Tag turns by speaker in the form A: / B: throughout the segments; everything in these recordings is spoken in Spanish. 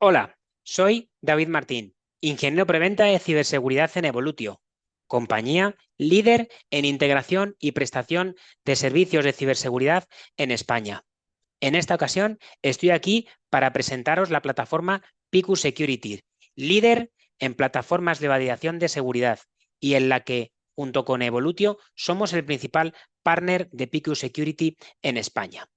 A: Hola, soy David Martín, ingeniero preventa de ciberseguridad en Evolutio, compañía líder en integración y prestación de servicios de ciberseguridad en España. En esta ocasión estoy aquí para presentaros la plataforma Picu Security, líder en plataformas de validación de seguridad y en la que, junto con Evolutio, somos el principal partner de Picu Security en España.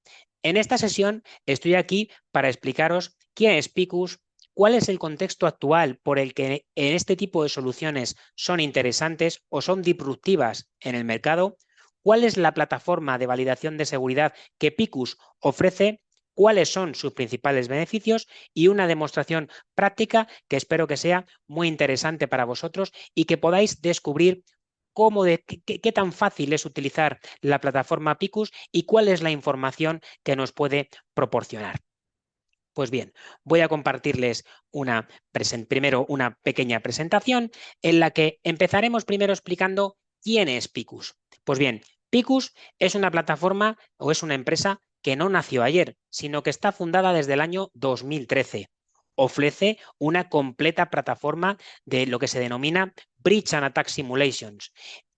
A: En esta sesión estoy aquí para explicaros quién es Picus, cuál es el contexto actual por el que en este tipo de soluciones son interesantes o son disruptivas en el mercado, cuál es la plataforma de validación de seguridad que Picus ofrece, cuáles son sus principales beneficios y una demostración práctica que espero que sea muy interesante para vosotros y que podáis descubrir qué tan fácil es utilizar la plataforma Picus y cuál es la información que nos puede proporcionar. Pues bien, voy a compartirles primero una pequeña presentación en la que empezaremos primero explicando quién es Picus. Pues bien, Picus es una plataforma o es una empresa que no nació ayer, sino que está fundada desde el año 2013. Ofrece una completa plataforma de lo que se denomina Breach and Attack Simulations.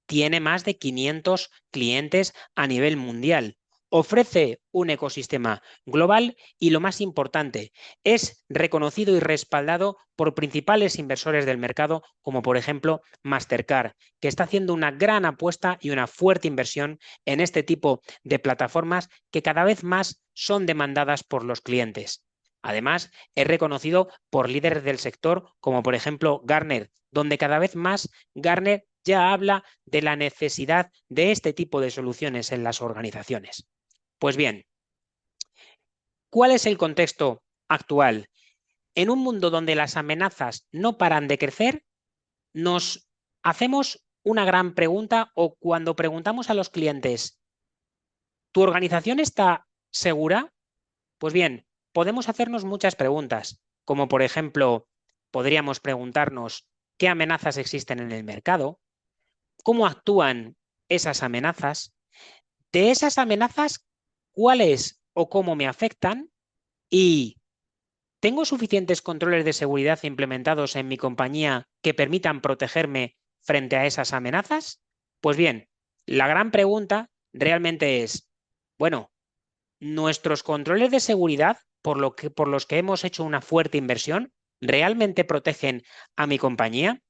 A: Tiene más de 500 clientes a nivel mundial. Ofrece un ecosistema global y, lo más importante, es reconocido y respaldado por principales inversores del mercado, como por ejemplo Mastercard, que está haciendo una gran apuesta y una fuerte inversión en este tipo de plataformas que cada vez más son demandadas por los clientes. Además, es reconocido por líderes del sector, como por ejemplo Gartner, donde cada vez más Gartner ya habla de la necesidad de este tipo de soluciones en las organizaciones. Pues bien, ¿cuál es el contexto actual? En un mundo donde las amenazas no paran de crecer, nos hacemos una gran pregunta o cuando preguntamos a los clientes, ¿tu organización está segura? Pues bien, podemos hacernos muchas preguntas, como por ejemplo, podríamos preguntarnos qué amenazas existen en el mercado, cómo actúan esas amenazas, de esas amenazas, cuáles o cómo me afectan y ¿tengo suficientes controles de seguridad implementados en mi compañía que permitan protegerme frente a esas amenazas? Pues bien, la gran pregunta realmente es, bueno, ¿nuestros controles de seguridad, por los que hemos hecho una fuerte inversión, realmente protegen a mi compañía?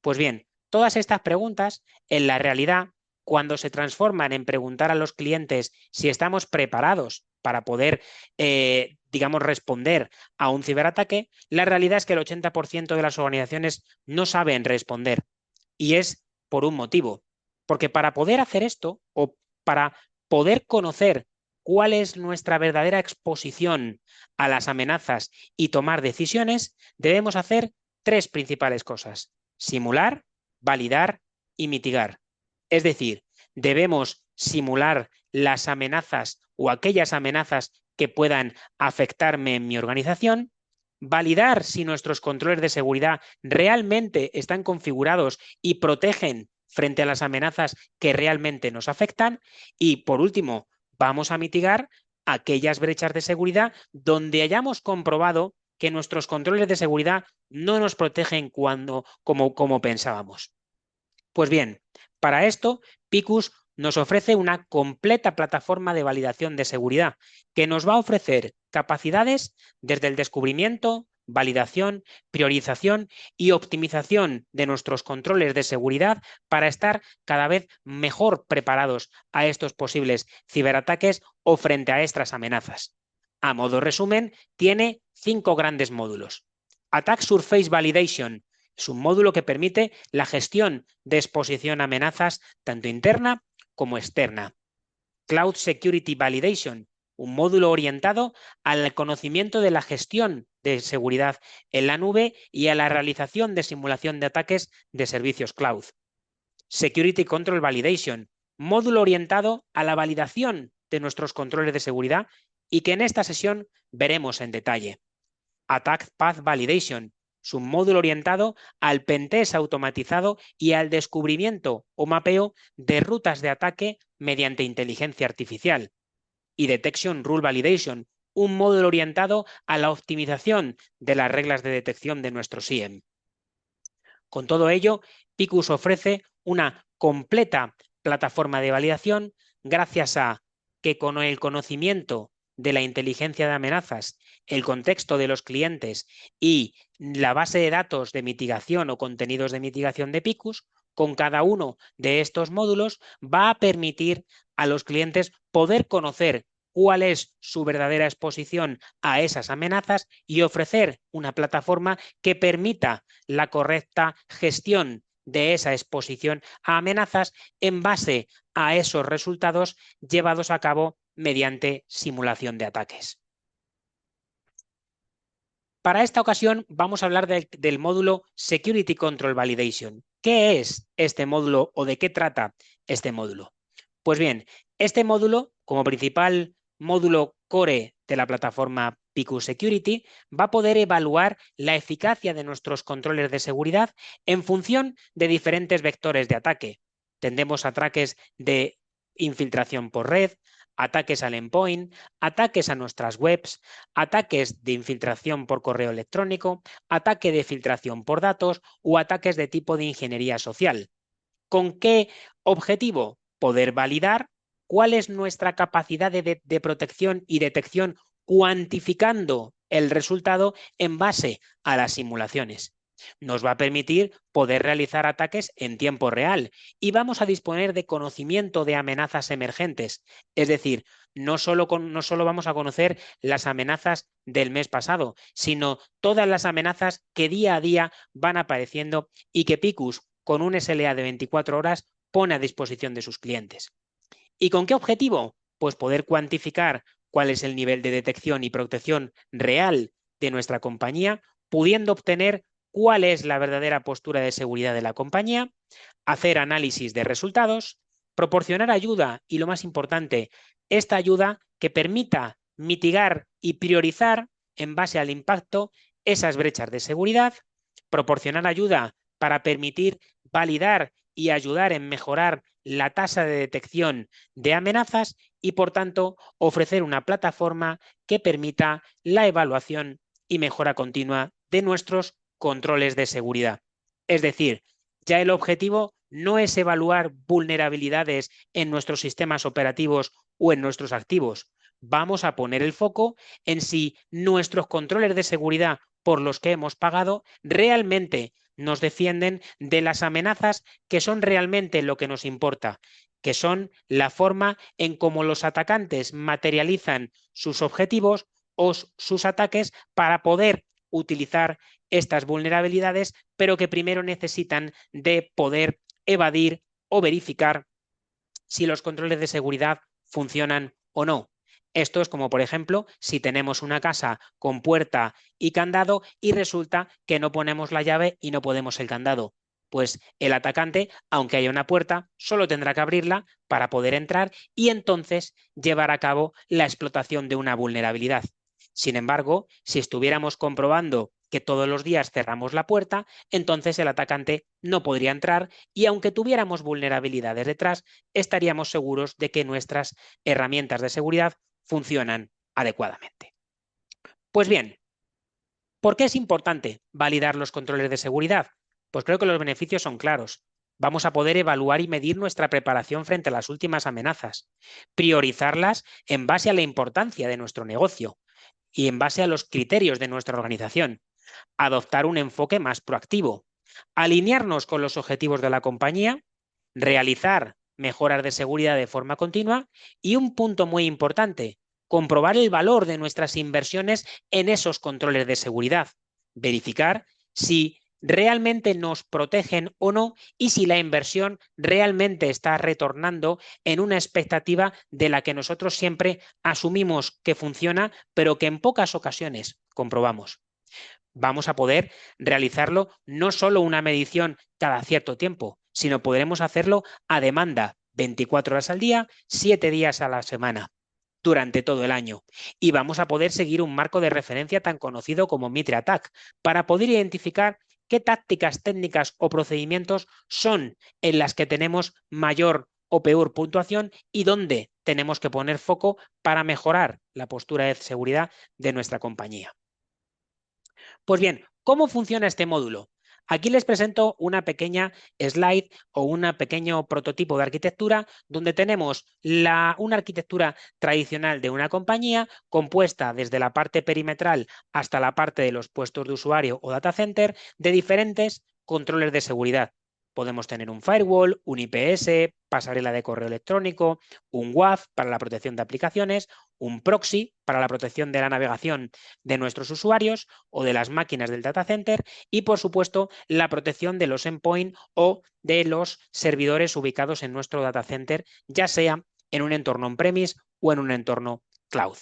A: Pues bien, todas estas preguntas, en la realidad, cuando se transforman en preguntar a los clientes si estamos preparados para poder, digamos, responder a un ciberataque, la realidad es que el 80% de las organizaciones no saben responder. Y es por un motivo. Porque para poder hacer esto o para poder conocer cuál es nuestra verdadera exposición a las amenazas y tomar decisiones, debemos hacer tres principales cosas: simular, validar y mitigar. Es decir, debemos simular las amenazas o aquellas amenazas que puedan afectarme en mi organización, validar si nuestros controles de seguridad realmente están configurados y protegen frente a las amenazas que realmente nos afectan y, por último, vamos a mitigar aquellas brechas de seguridad donde hayamos comprobado que nuestros controles de seguridad no nos protegen como pensábamos. Pues bien, para esto, Picus nos ofrece una completa plataforma de validación de seguridad que nos va a ofrecer capacidades desde el descubrimiento, validación, priorización y optimización de nuestros controles de seguridad para estar cada vez mejor preparados a estos posibles ciberataques o frente a estas amenazas. A modo resumen, tiene 5 grandes módulos. Attack Surface Validation es un módulo que permite la gestión de exposición a amenazas tanto interna como externa. Cloud Security Validation, un módulo orientado al conocimiento de la gestión de seguridad en la nube y a la realización de simulación de ataques de servicios cloud. Security Control Validation, módulo orientado a la validación de nuestros controles de seguridad y que en esta sesión veremos en detalle. Attack Path Validation, es un módulo orientado al pentest automatizado y al descubrimiento o mapeo de rutas de ataque mediante inteligencia artificial. Y Detection Rule Validation, un módulo orientado a la optimización de las reglas de detección de nuestro SIEM. Con todo ello, Picus ofrece una completa plataforma de validación gracias a que con el conocimiento de la inteligencia de amenazas, el contexto de los clientes y la base de datos de mitigación o contenidos de mitigación de Picus, con cada uno de estos módulos va a permitir a los clientes poder conocer cuál es su verdadera exposición a esas amenazas y ofrecer una plataforma que permita la correcta gestión de esa exposición a amenazas en base a esos resultados llevados a cabo mediante simulación de ataques. Para esta ocasión vamos a hablar del módulo Security Control Validation. ¿Qué es este módulo o de qué trata este módulo? Pues bien, este módulo, como principal módulo core de la plataforma Picus Security, va a poder evaluar la eficacia de nuestros controles de seguridad en función de diferentes vectores de ataque. Tendremos ataques de infiltración por red, ataques al endpoint, ataques a nuestras webs, ataques de infiltración por correo electrónico, ataque de filtración por datos o ataques de tipo de ingeniería social. ¿Con qué objetivo? Poder validar cuál es nuestra capacidad de protección y detección cuantificando el resultado en base a las simulaciones. Nos va a permitir poder realizar ataques en tiempo real y vamos a disponer de conocimiento de amenazas emergentes. Es decir, no solo vamos a conocer las amenazas del mes pasado, sino todas las amenazas que día a día van apareciendo y que Picus, con un SLA de 24 horas, pone a disposición de sus clientes. ¿Y con qué objetivo? Pues poder cuantificar cuál es el nivel de detección y protección real de nuestra compañía, pudiendo obtener cuál es la verdadera postura de seguridad de la compañía, hacer análisis de resultados, proporcionar ayuda y, lo más importante, esta ayuda que permita mitigar y priorizar en base al impacto esas brechas de seguridad, proporcionar ayuda para permitir validar y ayudar en mejorar la tasa de detección de amenazas y, por tanto, ofrecer una plataforma que permita la evaluación y mejora continua de nuestros controles de seguridad. Es decir, ya el objetivo no es evaluar vulnerabilidades en nuestros sistemas operativos o en nuestros activos. Vamos a poner el foco en si nuestros controles de seguridad por los que hemos pagado realmente nos defienden de las amenazas que son realmente lo que nos importa, que son la forma en cómo los atacantes materializan sus objetivos o sus ataques para poder utilizar estas vulnerabilidades, pero que primero necesitan de poder evadir o verificar si los controles de seguridad funcionan o no. Esto es como, por ejemplo, si tenemos una casa con puerta y candado y resulta que no ponemos la llave y no podemos el candado. Pues el atacante, aunque haya una puerta, solo tendrá que abrirla para poder entrar y entonces llevar a cabo la explotación de una vulnerabilidad. Sin embargo, si estuviéramos comprobando que todos los días cerramos la puerta, entonces el atacante no podría entrar y aunque tuviéramos vulnerabilidades detrás, estaríamos seguros de que nuestras herramientas de seguridad funcionan adecuadamente. Pues bien, ¿por qué es importante validar los controles de seguridad? Pues creo que los beneficios son claros. Vamos a poder evaluar y medir nuestra preparación frente a las últimas amenazas, priorizarlas en base a la importancia de nuestro negocio y en base a los criterios de nuestra organización, adoptar un enfoque más proactivo, alinearnos con los objetivos de la compañía, realizar mejoras de seguridad de forma continua y un punto muy importante, comprobar el valor de nuestras inversiones en esos controles de seguridad, verificar si realmente nos protegen o no y si la inversión realmente está retornando en una expectativa de la que nosotros siempre asumimos que funciona, pero que en pocas ocasiones comprobamos. Vamos a poder realizarlo no solo una medición cada cierto tiempo, sino podremos hacerlo a demanda, 24 horas al día, 7 días a la semana, durante todo el año. Y vamos a poder seguir un marco de referencia tan conocido como Mitre Attack para poder identificar qué tácticas técnicas o procedimientos son en las que tenemos mayor o peor puntuación y dónde tenemos que poner foco para mejorar la postura de seguridad de nuestra compañía. Pues bien, ¿cómo funciona este módulo? Aquí les presento una pequeña slide o un pequeño prototipo de arquitectura donde tenemos una arquitectura tradicional de una compañía compuesta desde la parte perimetral hasta la parte de los puestos de usuario o data center de diferentes controles de seguridad. Podemos tener un firewall, un IPS, pasarela de correo electrónico, un WAF para la protección de aplicaciones, un proxy para la protección de la navegación de nuestros usuarios o de las máquinas del data center y, por supuesto, la protección de los endpoints o de los servidores ubicados en nuestro data center, ya sea en un entorno on-premise o en un entorno cloud.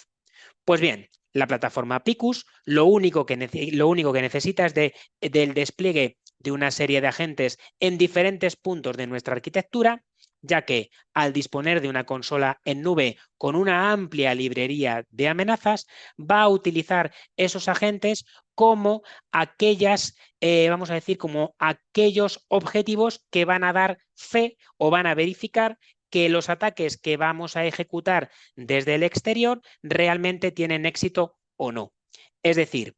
A: Pues bien, la plataforma Picus lo único que necesita es del despliegue de una serie de agentes en diferentes puntos de nuestra arquitectura, ya que al disponer de una consola en nube con una amplia librería de amenazas, va a utilizar esos agentes como vamos a decir, como aquellos objetivos que van a dar fe o van a verificar que los ataques que vamos a ejecutar desde el exterior realmente tienen éxito o no. Es decir,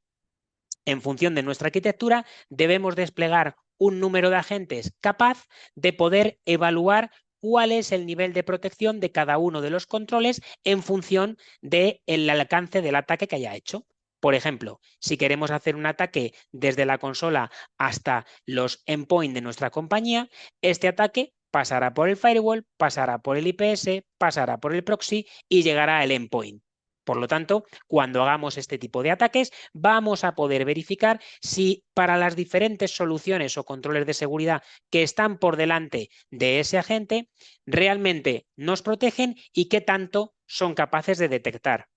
A: en función de nuestra arquitectura, debemos desplegar un número de agentes capaz de poder evaluar cuál es el nivel de protección de cada uno de los controles en función del alcance del ataque que haya hecho. Por ejemplo, si queremos hacer un ataque desde la consola hasta los endpoints de nuestra compañía, este ataque pasará por el firewall, pasará por el IPS, pasará por el proxy y llegará al endpoint. Por lo tanto, cuando hagamos este tipo de ataques, vamos a poder verificar si para las diferentes soluciones o controles de seguridad que están por delante de ese agente, realmente nos protegen y qué tanto son capaces de detectar.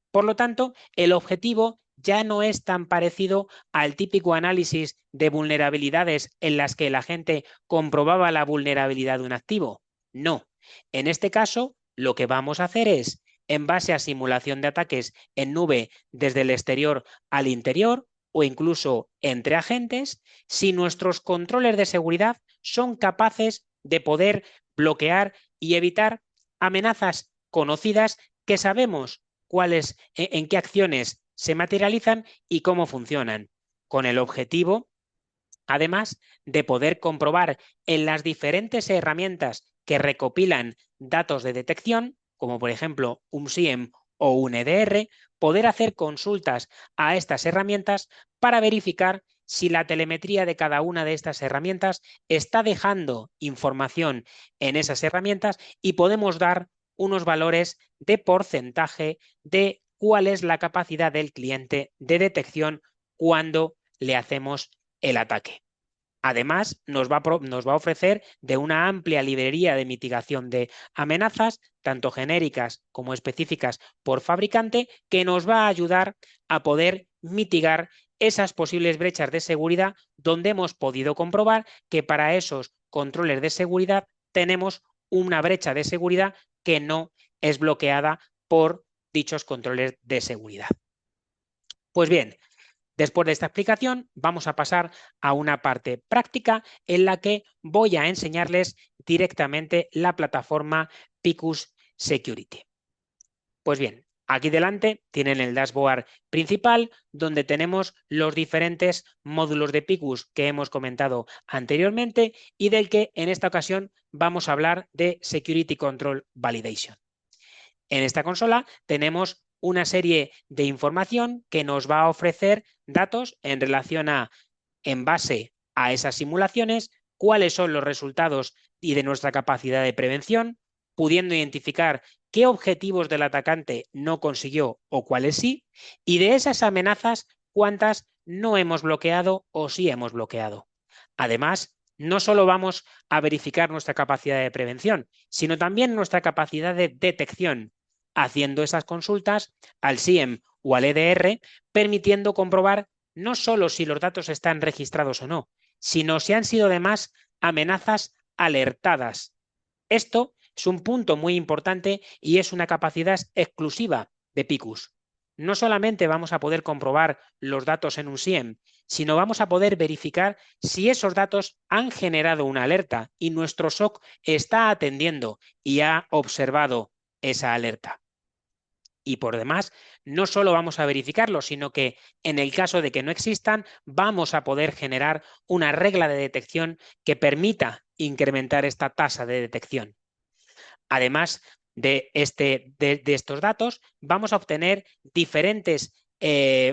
A: Por lo tanto, el objetivo ya no es tan parecido al típico análisis de vulnerabilidades en las que el agente comprobaba la vulnerabilidad de un activo. No. En este caso, lo que vamos a hacer es, en base a simulación de ataques en nube desde el exterior al interior o incluso entre agentes, si nuestros controles de seguridad son capaces de poder bloquear y evitar amenazas conocidas que sabemos en qué acciones se materializan y cómo funcionan, con el objetivo, además, de poder comprobar en las diferentes herramientas que recopilan datos de detección, como por ejemplo un SIEM o un EDR, poder hacer consultas a estas herramientas para verificar si la telemetría de cada una de estas herramientas está dejando información en esas herramientas y podemos dar unos valores de porcentaje de cuál es la capacidad del cliente de detección cuando le hacemos el ataque. Además, nos va a ofrecer de una amplia librería de mitigación de amenazas, tanto genéricas como específicas por fabricante, que nos va a ayudar a poder mitigar esas posibles brechas de seguridad donde hemos podido comprobar que para esos controles de seguridad tenemos una brecha de seguridad que no es bloqueada por dichos controles de seguridad. Pues bien, después de esta explicación, vamos a pasar a una parte práctica en la que voy a enseñarles directamente la plataforma Picus Security. Pues bien, aquí delante tienen el dashboard principal donde tenemos los diferentes módulos de Picus que hemos comentado anteriormente y del que en esta ocasión vamos a hablar de Security Control Validation. En esta consola tenemos una serie de información que nos va a ofrecer datos en relación en base a esas simulaciones, cuáles son los resultados y de nuestra capacidad de prevención, pudiendo identificar qué objetivos del atacante no consiguió o cuáles sí, y de esas amenazas, cuántas no hemos bloqueado o sí hemos bloqueado. Además, no solo vamos a verificar nuestra capacidad de prevención, sino también nuestra capacidad de detección, haciendo esas consultas al SIEM o al EDR, permitiendo comprobar no solo si los datos están registrados o no, sino si han sido además amenazas alertadas. Esto es un punto muy importante y es una capacidad exclusiva de Picus. no solamente vamos a poder comprobar los datos en un SIEM, sino vamos a poder verificar si esos datos han generado una alerta y nuestro SOC está atendiendo y ha observado esa alerta. Y por demás, no solo vamos a verificarlo, sino que en el caso de que no existan, vamos a poder generar una regla de detección que permita incrementar esta tasa de detección. Además de estos datos, vamos a obtener diferentes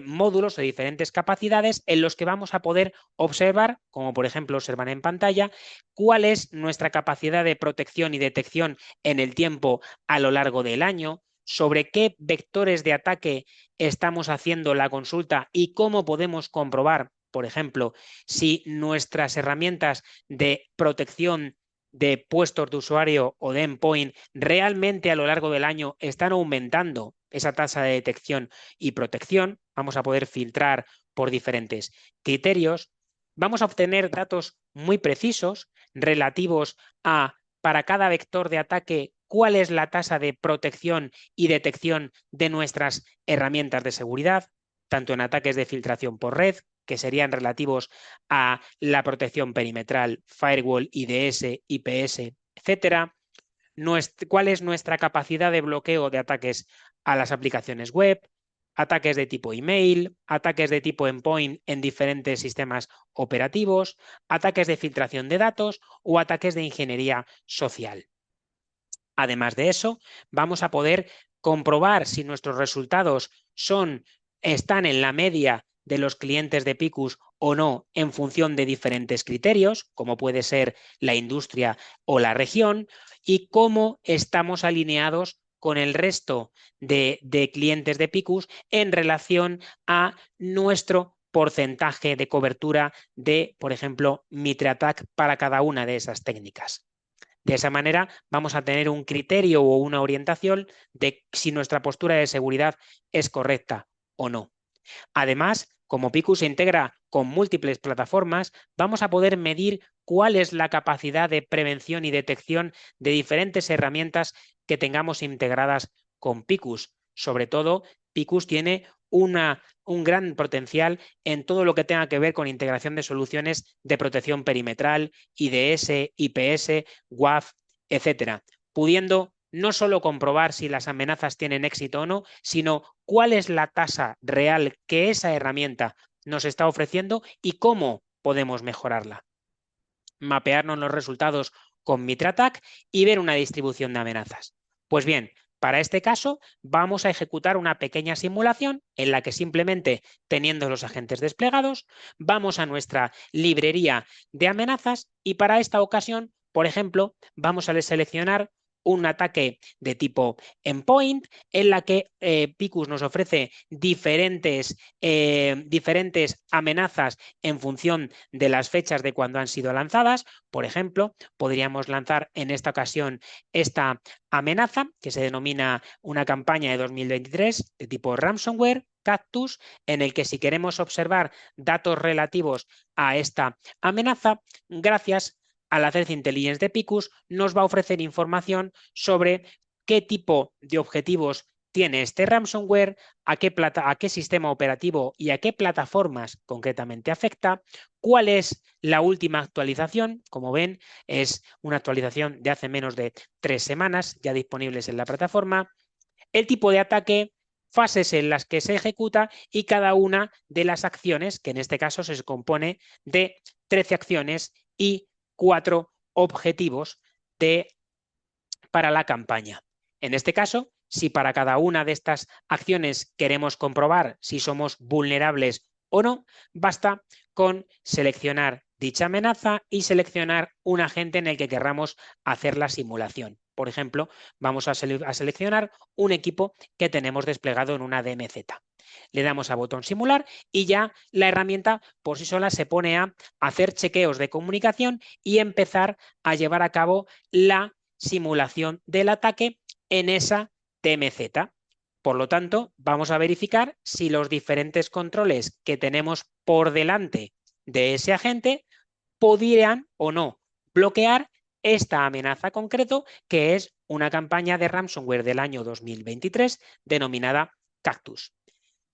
A: módulos o diferentes capacidades en los que vamos a poder observar, como por ejemplo observan en pantalla, cuál es nuestra capacidad de protección y detección en el tiempo a lo largo del año, sobre qué vectores de ataque estamos haciendo la consulta y cómo podemos comprobar, por ejemplo, si nuestras herramientas de protección de puestos de usuario o de endpoint realmente a lo largo del año están aumentando esa tasa de detección y protección. Vamos a poder filtrar por diferentes criterios. Vamos a obtener datos muy precisos relativos a, para cada vector de ataque, cuál es la tasa de protección y detección de nuestras herramientas de seguridad, tanto en ataques de filtración por red, que serían relativos a la protección perimetral, firewall, IDS, IPS, etcétera. ¿Cuál es nuestra capacidad de bloqueo de ataques a las aplicaciones web? Ataques de tipo email, ataques de tipo endpoint en diferentes sistemas operativos, ataques de filtración de datos o ataques de ingeniería social. Además de eso, vamos a poder comprobar si nuestros resultados están en la media de los clientes de Picus o no en función de diferentes criterios, como puede ser la industria o la región, y cómo estamos alineados con el resto de clientes de Picus en relación a nuestro porcentaje de cobertura de, por ejemplo, Mitre Attack para cada una de esas técnicas. De esa manera vamos a tener un criterio o una orientación de si nuestra postura de seguridad es correcta o no. Además, como Picus se integra con múltiples plataformas, vamos a poder medir cuál es la capacidad de prevención y detección de diferentes herramientas que tengamos integradas con Picus. Sobre todo, Picus tiene un gran potencial en todo lo que tenga que ver con integración de soluciones de protección perimetral, IDS, IPS, WAF, etcétera, pudiendo no solo comprobar si las amenazas tienen éxito o no, sino cuál es la tasa real que esa herramienta nos está ofreciendo y cómo podemos mejorarla. Mapearnos los resultados con Mitre Attack y ver una distribución de amenazas. Pues bien, para este caso vamos a ejecutar una pequeña simulación en la que simplemente teniendo los agentes desplegados vamos a nuestra librería de amenazas y para esta ocasión, por ejemplo, vamos a seleccionar un ataque de tipo endpoint en la que Picus nos ofrece diferentes amenazas en función de las fechas de cuando han sido lanzadas. Por ejemplo, podríamos lanzar en esta ocasión esta amenaza que se denomina una campaña de 2023 de tipo ransomware, Cactus, en el que si queremos observar datos relativos a esta amenaza, gracias a la Threat Intelligence de Picus, nos va a ofrecer información sobre qué tipo de objetivos tiene este ransomware, a qué sistema operativo y a qué plataformas concretamente afecta, cuál es la última actualización. Como ven, es una actualización de hace menos de 3 semanas, ya disponibles en la plataforma, el tipo de ataque, fases en las que se ejecuta y cada una de las acciones, que en este caso se compone de 13 acciones y 4 objetivos para la campaña. En este caso, si para cada una de estas acciones queremos comprobar si somos vulnerables o no, basta con seleccionar dicha amenaza y seleccionar un agente en el que querramos hacer la simulación. Por ejemplo, vamos a seleccionar un equipo que tenemos desplegado en una DMZ. Le damos a botón simular y ya la herramienta por sí sola se pone a hacer chequeos de comunicación y empezar a llevar a cabo la simulación del ataque en esa DMZ. Por lo tanto, vamos a verificar si los diferentes controles que tenemos por delante de ese agente podrían o no bloquear esta amenaza concreto, que es una campaña de ransomware del año 2023 denominada Cactus.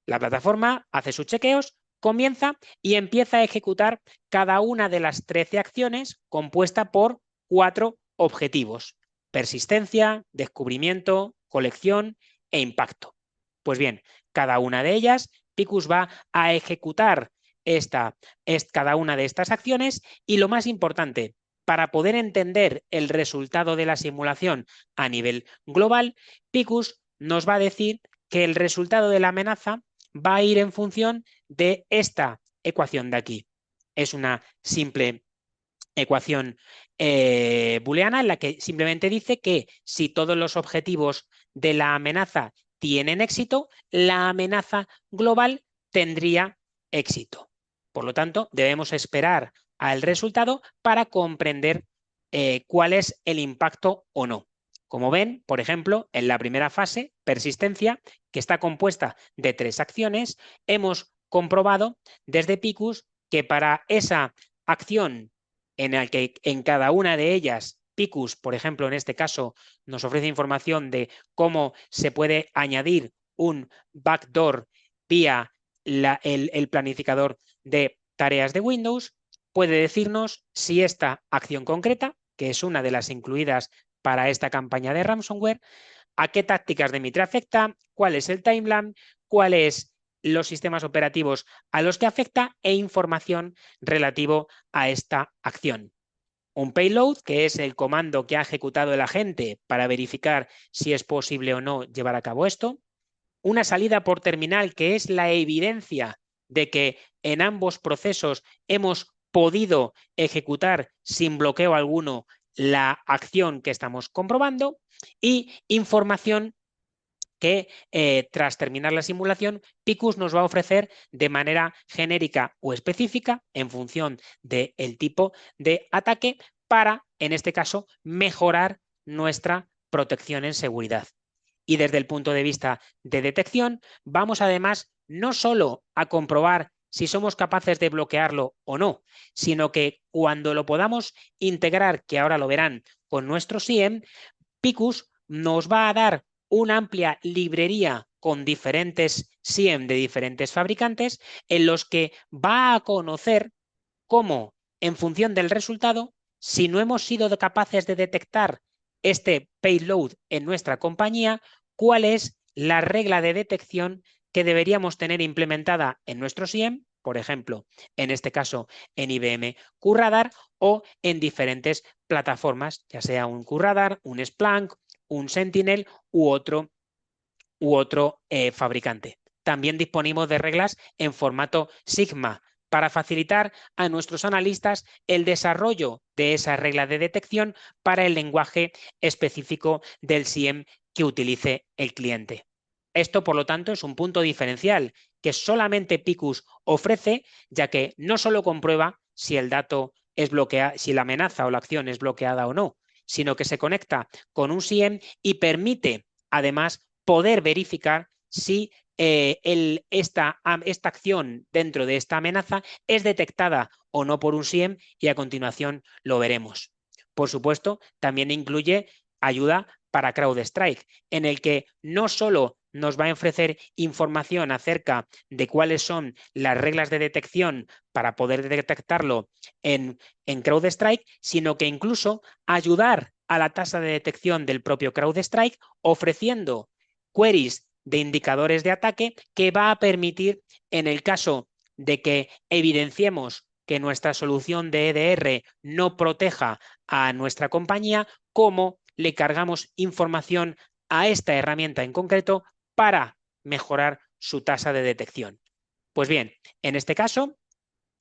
A: La plataforma hace sus chequeos, comienza y empieza a ejecutar cada una de las 13 acciones compuesta por 4 objetivos: persistencia, descubrimiento, colección e impacto. Pues bien, cada una de ellas, Picus va a ejecutar cada una de estas acciones y, lo más importante, para poder entender el resultado de la simulación a nivel global, Picus nos va a decir que el resultado de la amenaza va a ir en función de esta ecuación de aquí. Es una simple ecuación booleana en la que simplemente dice que si todos los objetivos de la amenaza tienen éxito, la amenaza global tendría éxito. Por lo tanto, debemos esperar al resultado para comprender cuál es el impacto o no. Como ven, por ejemplo, en la primera fase, persistencia, que está compuesta de 3 acciones, hemos comprobado desde Picus que para esa acción en la que en cada una de ellas Picus, por ejemplo, en este caso, nos ofrece información de cómo se puede añadir un backdoor vía el planificador de tareas de Windows, puede decirnos si esta acción concreta, que es una de las incluidas para esta campaña de ransomware, a qué tácticas de Mitre afecta, cuál es el timeline, cuáles los sistemas operativos a los que afecta e información relativo a esta acción. Un payload, que es el comando que ha ejecutado el agente para verificar si es posible o no llevar a cabo esto. Una salida por terminal, que es la evidencia de que en ambos procesos hemos podido ejecutar sin bloqueo alguno la acción que estamos comprobando. Y información que tras terminar la simulación, Picus nos va a ofrecer de manera genérica o específica en función del tipo de ataque para, en este caso, mejorar nuestra protección en seguridad. Y desde el punto de vista de detección, vamos además no solo a comprobar si somos capaces de bloquearlo o no, sino que cuando lo podamos integrar, que ahora lo verán, con nuestro SIEM, Picus nos va a dar una amplia librería con diferentes SIEM de diferentes fabricantes en los que va a conocer cómo, en función del resultado, si no hemos sido capaces de detectar este payload en nuestra compañía, cuál es la regla de detección que deberíamos tener implementada en nuestro SIEM, por ejemplo, en este caso en IBM QRadar o en diferentes plataformas, ya sea un QRadar, un Splunk, un Sentinel u otro fabricante. También disponemos de reglas en formato Sigma para facilitar a nuestros analistas el desarrollo de esa regla de detección para el lenguaje específico del SIEM que utilice el cliente. Esto, por lo tanto, es un punto diferencial que solamente Picus ofrece, ya que no solo comprueba si el dato es bloqueado, si la amenaza o la acción es bloqueada o no, sino que se conecta con un SIEM y permite, además, poder verificar si esta acción dentro de esta amenaza es detectada o no por un SIEM, y a continuación lo veremos. Por supuesto, también incluye ayuda para CrowdStrike, en el que no solo nos va a ofrecer información acerca de cuáles son las reglas de detección para poder detectarlo en CrowdStrike, sino que incluso ayudar a la tasa de detección del propio CrowdStrike, ofreciendo queries de indicadores de ataque que va a permitir, en el caso de que evidenciemos que nuestra solución de EDR no proteja a nuestra compañía, cómo le cargamos información a esta herramienta en concreto para mejorar su tasa de detección. Pues bien, en este caso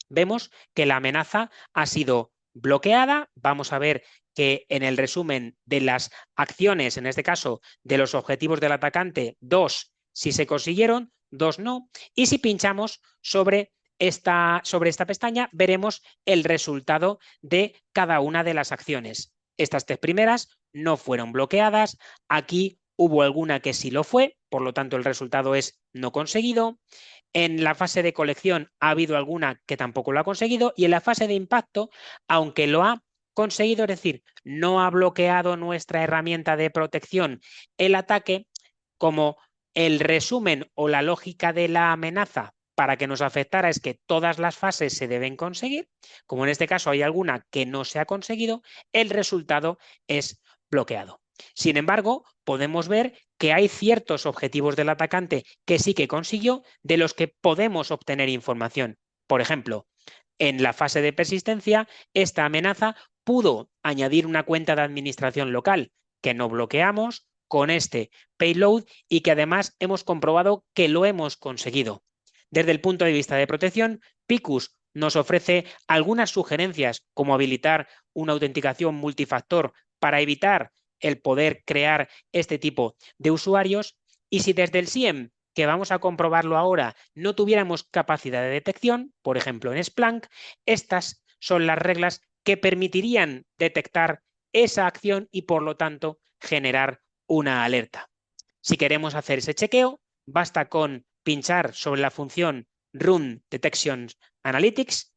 A: vemos que la amenaza ha sido bloqueada. Vamos a ver que en el resumen de las acciones, en este caso de los objetivos del atacante, 2 sí se consiguieron, 2 no. Y si pinchamos sobre esta pestaña, veremos el resultado de cada una de las acciones. Estas 3 primeras no fueron bloqueadas. Aquí hubo alguna que sí lo fue, por lo tanto el resultado es no conseguido. En la fase de colección ha habido alguna que tampoco lo ha conseguido, y en la fase de impacto, aunque lo ha conseguido, es decir, no ha bloqueado nuestra herramienta de protección el ataque, como el resumen o la lógica de la amenaza para que nos afectara es que todas las fases se deben conseguir. Como en este caso hay alguna que no se ha conseguido, el resultado es bloqueado. Sin embargo, podemos ver que hay ciertos objetivos del atacante que sí que consiguió, de los que podemos obtener información. Por ejemplo, en la fase de persistencia, esta amenaza pudo añadir una cuenta de administración local que no bloqueamos con este payload y que además hemos comprobado que lo hemos conseguido. Desde el punto de vista de protección, Picus nos ofrece algunas sugerencias, como habilitar una autenticación multifactor para evitar el poder crear este tipo de usuarios. Y si desde el SIEM, que vamos a comprobarlo ahora, no tuviéramos capacidad de detección, por ejemplo en Splunk, estas son las reglas que permitirían detectar esa acción y por lo tanto generar una alerta. Si queremos hacer ese chequeo, basta con pinchar sobre la función Run Detection Analytics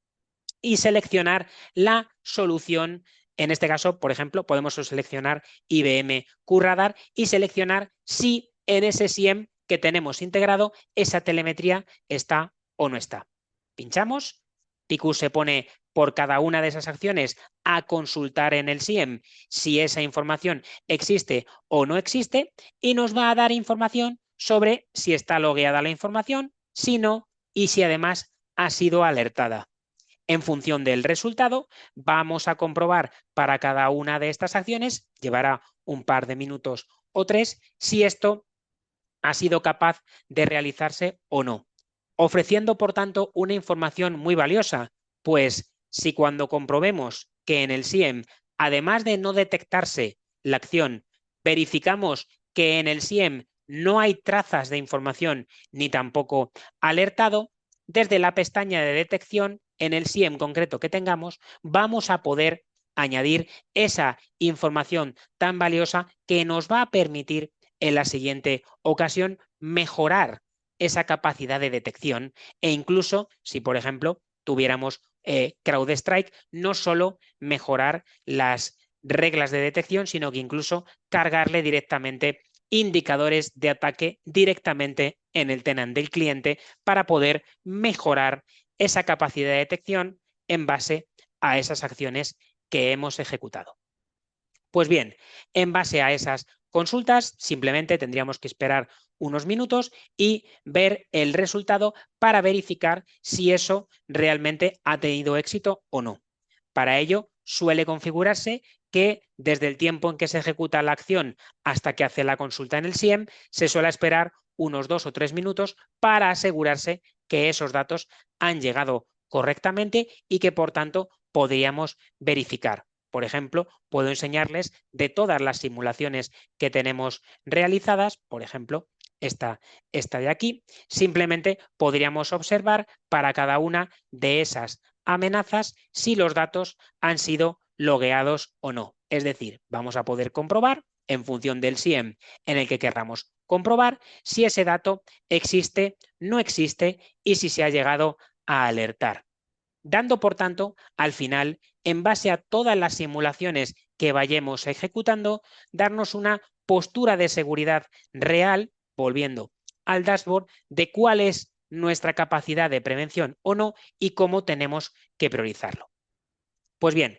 A: y seleccionar la solución. En este caso, por ejemplo, podemos seleccionar IBM QRadar y seleccionar si en ese SIEM que tenemos integrado esa telemetría está o no está. Pinchamos, Picus se pone por cada una de esas acciones a consultar en el SIEM si esa información existe o no existe y nos va a dar información sobre si está logueada la información, si no y si además ha sido alertada. En función del resultado, vamos a comprobar para cada una de estas acciones, llevará un par de minutos o 3, si esto ha sido capaz de realizarse o no, ofreciendo por tanto una información muy valiosa, pues si cuando comprobemos que en el SIEM, además de no detectarse la acción, verificamos que en el SIEM no hay trazas de información ni tampoco alertado, desde la pestaña de detección en el SIEM concreto que tengamos, vamos a poder añadir esa información tan valiosa que nos va a permitir en la siguiente ocasión mejorar esa capacidad de detección e incluso si, por ejemplo, tuviéramos CrowdStrike, no solo mejorar las reglas de detección, sino que incluso cargarle directamente indicadores de ataque directamente en el tenant del cliente para poder mejorar esa capacidad de detección en base a esas acciones que hemos ejecutado. Pues bien, en base a esas consultas, simplemente tendríamos que esperar unos minutos y ver el resultado para verificar si eso realmente ha tenido éxito o no. Para ello, suele configurarse que desde el tiempo en que se ejecuta la acción hasta que hace la consulta en el SIEM, se suele esperar unos 2 o 3 minutos para asegurarse que esos datos han llegado correctamente y que, por tanto, podríamos verificar. Por ejemplo, puedo enseñarles de todas las simulaciones que tenemos realizadas, por ejemplo, esta de aquí, simplemente podríamos observar para cada una de esas amenazas si los datos han sido logueados o no. Es decir, vamos a poder comprobar en función del SIEM en el que querramos comprobar si ese dato existe, no existe y si se ha llegado a alertar. Dando, por tanto, al final, en base a todas las simulaciones que vayamos ejecutando, darnos una postura de seguridad real, volviendo al dashboard, de cuál es nuestra capacidad de prevención o no y cómo tenemos que priorizarlo. Pues bien,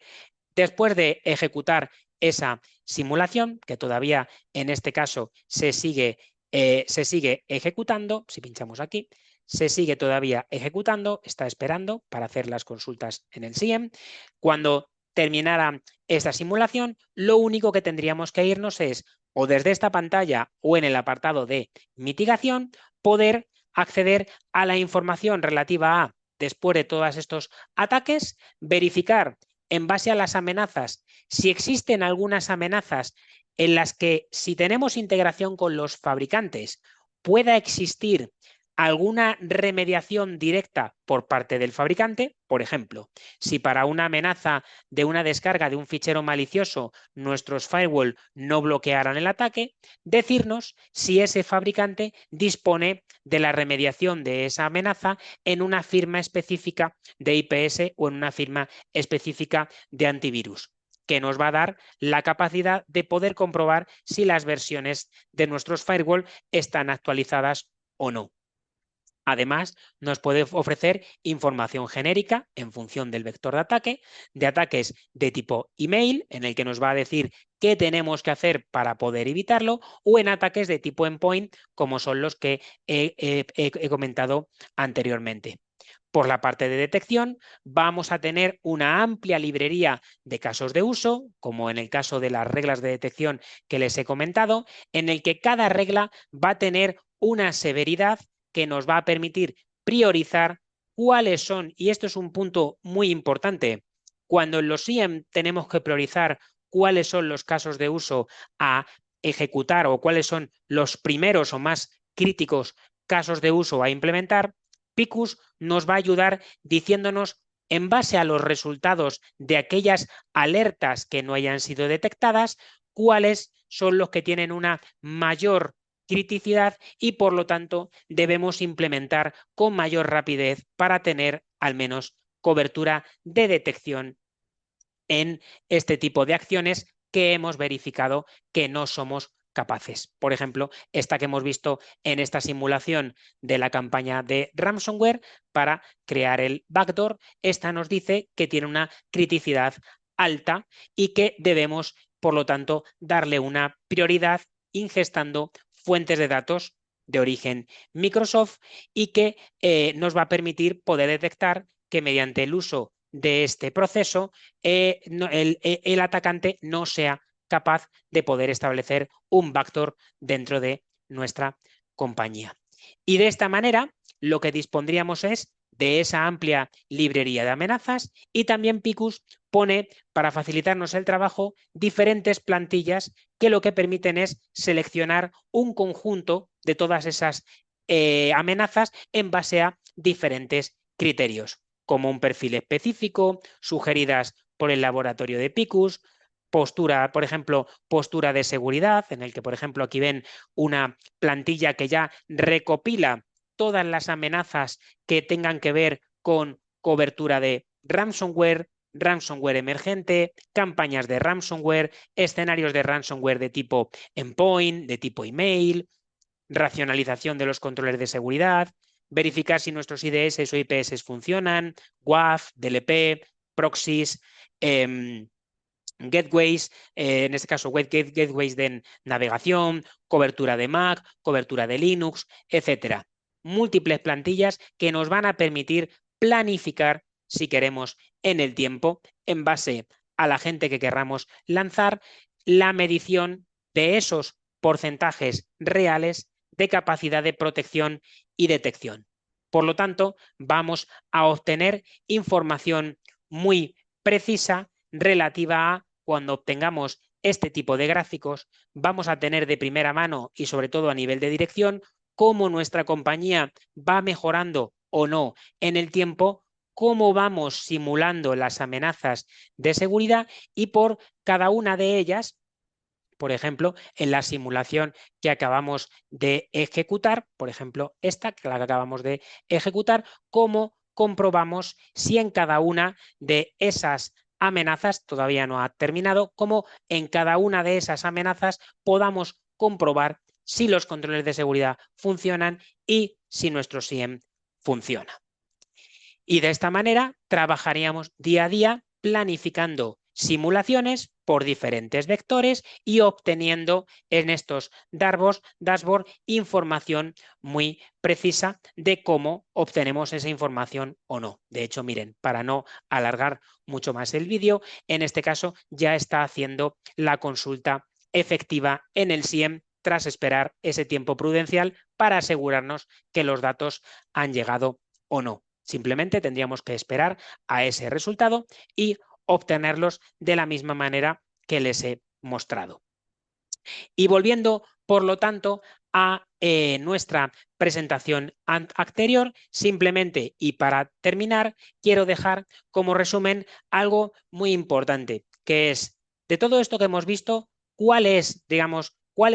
A: después de ejecutar esa simulación, que todavía en este caso se sigue ejecutando, si pinchamos aquí, se sigue todavía ejecutando, está esperando para hacer las consultas en el SIEM. Cuando terminara esta simulación, lo único que tendríamos que irnos es, o desde esta pantalla o en el apartado de mitigación, poder acceder a la información relativa a, después de todos estos ataques, verificar en base a las amenazas, si existen algunas amenazas en las que, si tenemos integración con los fabricantes, pueda existir alguna remediación directa por parte del fabricante. Por ejemplo, si para una amenaza de una descarga de un fichero malicioso nuestros firewall no bloquearan el ataque, decirnos si ese fabricante dispone de la remediación de esa amenaza en una firma específica de IPS o en una firma específica de antivirus. que nos va a dar la capacidad de poder comprobar si las versiones de nuestros firewall están actualizadas o no. Además, nos puede ofrecer información genérica en función del vector de ataque, de ataques de tipo email, en el que nos va a decir qué tenemos que hacer para poder evitarlo, o en ataques de tipo endpoint, como son los que he comentado anteriormente. Por la parte de detección, vamos a tener una amplia librería de casos de uso, como en el caso de las reglas de detección que les he comentado, en el que cada regla va a tener una severidad que nos va a permitir priorizar cuáles son, y esto es un punto muy importante, cuando en los SIEM tenemos que priorizar cuáles son los casos de uso a ejecutar o cuáles son los primeros o más críticos casos de uso a implementar, Picus nos va a ayudar diciéndonos, en base a los resultados de aquellas alertas que no hayan sido detectadas, cuáles son los que tienen una mayor criticidad y por lo tanto debemos implementar con mayor rapidez para tener al menos cobertura de detección en este tipo de acciones que hemos verificado que no somos capaces. Por ejemplo, esta que hemos visto en esta simulación de la campaña de ransomware para crear el backdoor, esta nos dice que tiene una criticidad alta y que debemos, por lo tanto, darle una prioridad ingestando fuentes de datos de origen Microsoft y que nos va a permitir poder detectar que mediante el uso de este proceso el atacante no sea capaz de poder establecer un backdoor dentro de nuestra compañía. Y de esta manera, lo que dispondríamos es de esa amplia librería de amenazas y también Picus pone, para facilitarnos el trabajo, diferentes plantillas que lo que permiten es seleccionar un conjunto de todas esas amenazas en base a diferentes criterios, como un perfil específico, sugeridas por el laboratorio de Picus, postura, por ejemplo, postura de seguridad, en el que, por ejemplo, aquí ven una plantilla que ya recopila todas las amenazas que tengan que ver con cobertura de ransomware, ransomware emergente, campañas de ransomware, escenarios de ransomware de tipo endpoint, de tipo email, racionalización de los controles de seguridad, verificar si nuestros IDS o IPS funcionan, WAF, DLP, proxies, gateways, en este caso gateways de navegación, cobertura de Mac, cobertura de Linux, etcétera. Múltiples plantillas que nos van a permitir planificar, si queremos, en el tiempo, en base a la gente que querramos lanzar, la medición de esos porcentajes reales de capacidad de protección y detección. Por lo tanto, vamos a obtener información muy precisa relativa a cuando obtengamos este tipo de gráficos, vamos a tener de primera mano y sobre todo a nivel de dirección cómo nuestra compañía va mejorando o no en el tiempo, cómo vamos simulando las amenazas de seguridad y por cada una de ellas, por ejemplo, en la simulación que acabamos de ejecutar, por ejemplo, esta, que la que acabamos de ejecutar, cómo comprobamos si en cada una de esas amenazas, todavía no ha terminado, cómo en cada una de esas amenazas podamos comprobar si los controles de seguridad funcionan y si nuestro SIEM funciona. Y de esta manera trabajaríamos día a día planificando simulaciones por diferentes vectores y obteniendo en estos dashboard información muy precisa de cómo obtenemos esa información o no. De hecho, miren, para no alargar mucho más el vídeo, en este caso ya está haciendo la consulta efectiva en el SIEM tras esperar ese tiempo prudencial para asegurarnos que los datos han llegado o no. Simplemente tendríamos que esperar a ese resultado y obtenerlos de la misma manera que les he mostrado. Y volviendo, por lo tanto, a nuestra presentación anterior, simplemente y para terminar, quiero dejar como resumen algo muy importante, que es, de todo esto que hemos visto, cuáles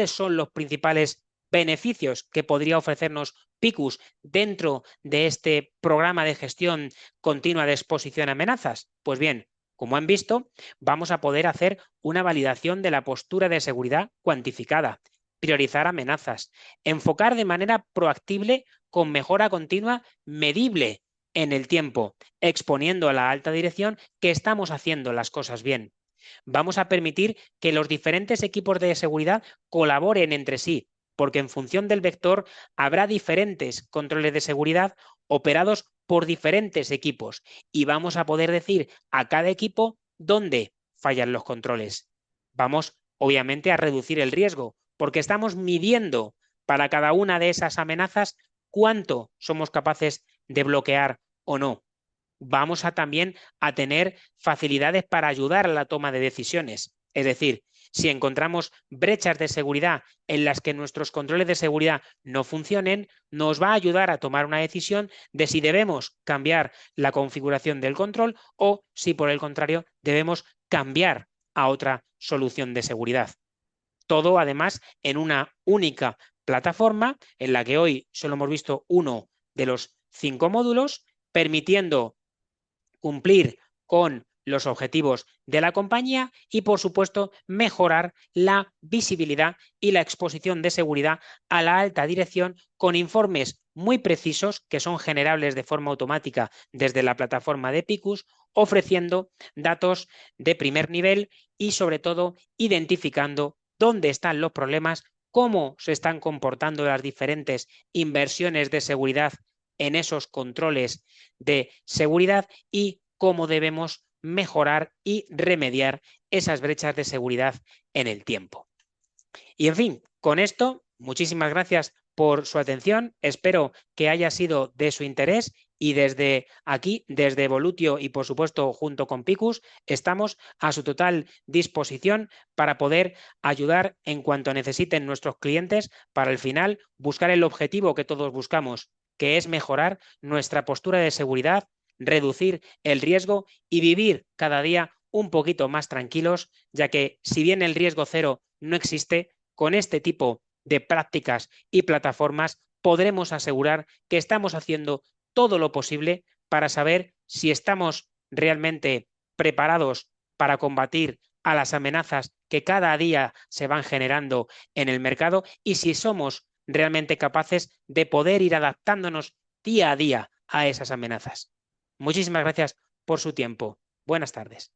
A: son los principales beneficios que podría ofrecernos Picus dentro de este programa de gestión continua de exposición a amenazas. Pues bien, Como han visto, vamos a poder hacer una validación de la postura de seguridad cuantificada, priorizar amenazas, enfocar de manera proactible con mejora continua medible en el tiempo, exponiendo a la alta dirección que estamos haciendo las cosas bien. Vamos a permitir que los diferentes equipos de seguridad colaboren entre sí, porque en función del vector habrá diferentes controles de seguridad operados por diferentes equipos y vamos a poder decir a cada equipo dónde fallan los controles. Vamos, obviamente, a reducir el riesgo, porque estamos midiendo para cada una de esas amenazas cuánto somos capaces de bloquear o no. Vamos a también a tener facilidades para ayudar a la toma de decisiones. Es decir, si encontramos brechas de seguridad en las que nuestros controles de seguridad no funcionen, nos va a ayudar a tomar una decisión de si debemos cambiar la configuración del control o si, por el contrario, debemos cambiar a otra solución de seguridad. Todo, además, en una única plataforma en la que hoy solo hemos visto uno de los 5 módulos, permitiendo cumplir con los objetivos de la compañía y, por supuesto, mejorar la visibilidad y la exposición de seguridad a la alta dirección con informes muy precisos que son generables de forma automática desde la plataforma de Picus, ofreciendo datos de primer nivel y, sobre todo, identificando dónde están los problemas, cómo se están comportando las diferentes inversiones de seguridad en esos controles de seguridad y cómo debemos mejorar y remediar esas brechas de seguridad en el tiempo. Y en fin, con esto, muchísimas gracias por su atención. Espero que haya sido de su interés y desde aquí, desde Evolutio y por supuesto junto con Picus, estamos a su total disposición para poder ayudar en cuanto necesiten nuestros clientes para al final buscar el objetivo que todos buscamos, que es mejorar nuestra postura de seguridad, reducir el riesgo y vivir cada día un poquito más tranquilos, ya que si bien el riesgo cero no existe, con este tipo de prácticas y plataformas podremos asegurar que estamos haciendo todo lo posible para saber si estamos realmente preparados para combatir a las amenazas que cada día se van generando en el mercado y si somos realmente capaces de poder ir adaptándonos día a día a esas amenazas. Muchísimas gracias por su tiempo. Buenas tardes.